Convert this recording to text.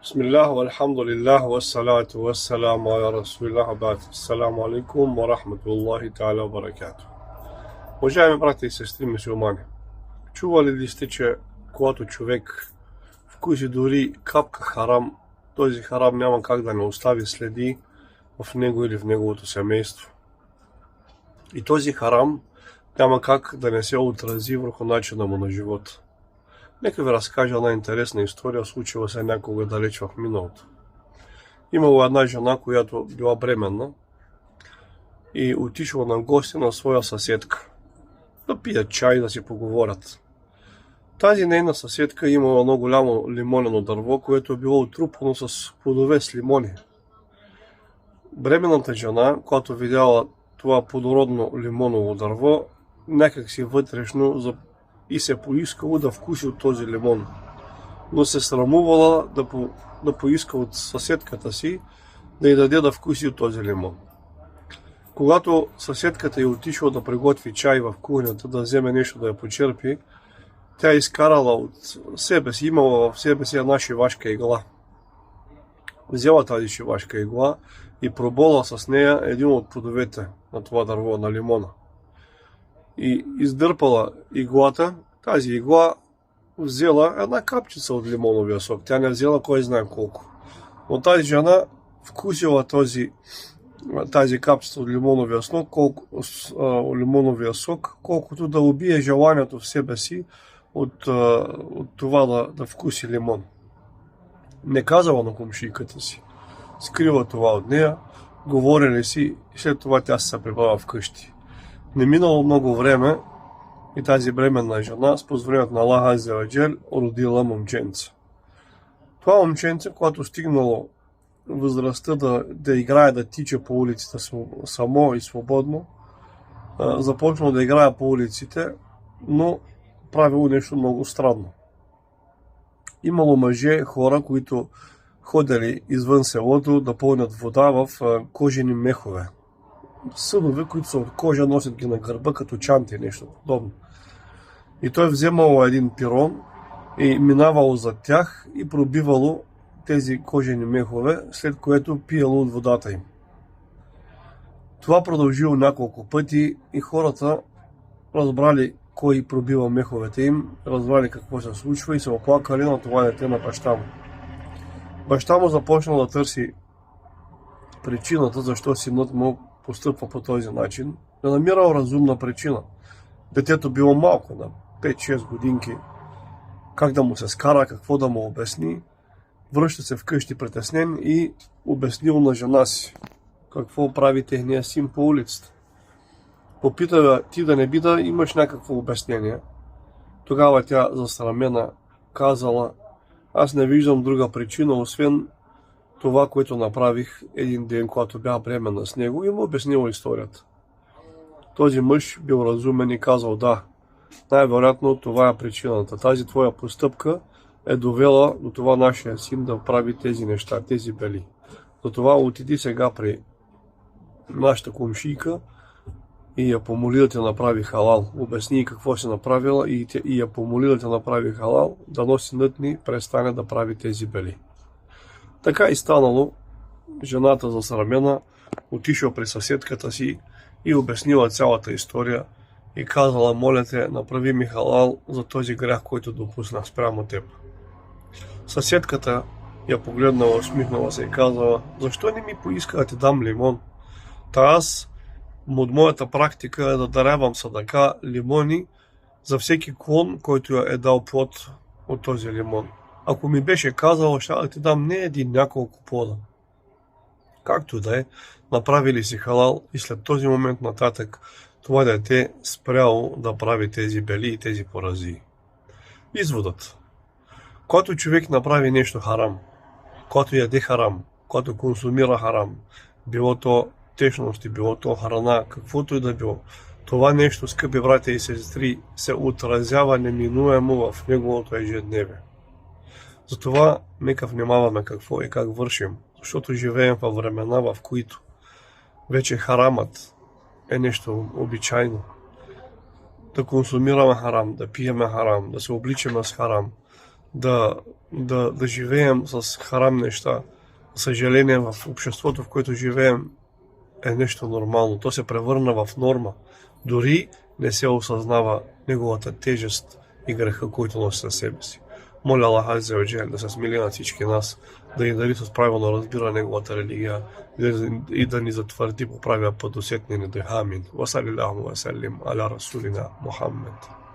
بسم الله والحمد لله والصلاة والسلام على رسول الله وبعد. السلام عليكم ورحمة الله تعالى وبركاته. Уважаеми брати и сестри мюсюлмани, чували ли сте, че когато човек вкуси дори капка харам, този харам няма как да не остави следи в него или в неговото семейство? И този харам няма как да не се отрази върху начина му на живота. Нека ви разкажа една интересна история, случила се някога далеч в миналото. Имала една жена, която била бременна и отишла на гости на своя съседка да пият чай, да си поговорят. Тази нейна съседка имала едно голямо лимонено дърво, което е било отрупано с плодове с лимони. Бременната жена, когато видяла това плодородно лимоново дърво, някак си вътрешно и се поискало да вкуси от този лимон, но се срамувала да поиска от съседката си да й даде да вкуси от този лимон. Когато съседката й отишла да приготви чай в кухнята, да вземе нещо да я почерпи, тя изкарала от себе си, имала в себе си една шивашка игла. Взела тази шивашка игла и пробола с нея един от плодовете на това дърво, на лимона. И издърпала иглата. Тази игла взела една капчица от лимоновия сок. Тя не взела кой знае колко. Но тази жена вкусила тази капчица от лимоновия сок, колкото да убие желанието в себе си от това да вкуси лимон. Не казала на комшийката си. Скрила това от нея, говорили си и след това тя се прибрала вкъщи. Не минало много време и тази бременна жена с позволението на Аллах Азза ва Джал родила момченце. Това момченце, когато стигнало възрастта да играе, да тича по улиците само и свободно, започнало да играе по улиците, но правило нещо много странно. Имало мъже, хора, които ходили извън селото да пълнят вода в кожени мехове. Съдове, които са от кожа, носят ги на гърба като чанти, нещо подобно. И той вземало един пирон и минавало зад тях и пробивало тези кожени мехове, след което пиело от водата им. Това продължило няколко пъти и хората разбрали кой пробива меховете им, разбрали какво се случва и се оплакали на това дете на баща му. Баща му започнал да търси причината, защо синът му постъпва по този начин, да намирал разумна причина. Детето било малко, на 5-6 годинки, как да му се скара, какво да му обясни. Връща се вкъщи притеснен и обяснил на жена си какво прави техния син по улицата. Попита ти да не би да имаш някакво обяснение. Тогава тя засрамена казала: аз не виждам друга причина, освен това, което направих един ден, когато бях бременна с него, и му обяснила историята. Този мъж бил разумен и казал: да, най-вероятно това е причината. Тази твоя постъпка е довела до това нашия син да прави тези неща, тези бели. Затова отиди сега при нашата комшийка и я помоли да те направи халал. Обясни какво си направила и я помоли да те направи халал, дано синът ни престане да прави тези бели. Така и станало. Жената засрамена отишла при съседката си и обяснила цялата история и казала: моля те, направи ми халал за този грях, който допуснах спрямо теб. Съседката я погледнала, усмихнала се и казала: защо не ми поиска да ти дам лимон? Аз от моята практика е да дарявам садака лимони за всеки клон, който е дал плод от този лимон. Ако ми беше казала, ще да ти дам не един, няколко плода. Както да е, направили си халал и след този момент нататък това дете спряло да прави тези бели и тези поразии. Изводът: когато човек направи нещо харам, когато яде харам, когато консумира харам, било то течности, било то храна, каквото и да било, това нещо, скъпи братя и сестри, се отразява неминуемо в неговото ежедневие. Затова нека внимаваме какво и как вършим, защото живеем във времена, в които вече харамът е нещо обичайно. Да консумираме харам, да пиеме харам, да се обличаме с харам, да живеем с харам неща. За съжаление, в обществото, в което живеем, е нещо нормално. То се превърна в норма. Дори не се осъзнава неговата тежест и греха, който носи със себе си. Моля Аллах Азza wa Jal да се смили на всички нас, да ни дари с правилно разбира неговата религия и да ни затвърди по правия път до сетния ни дъх. Амин. Ва салилаху ва салим аля расулина Мухаммед.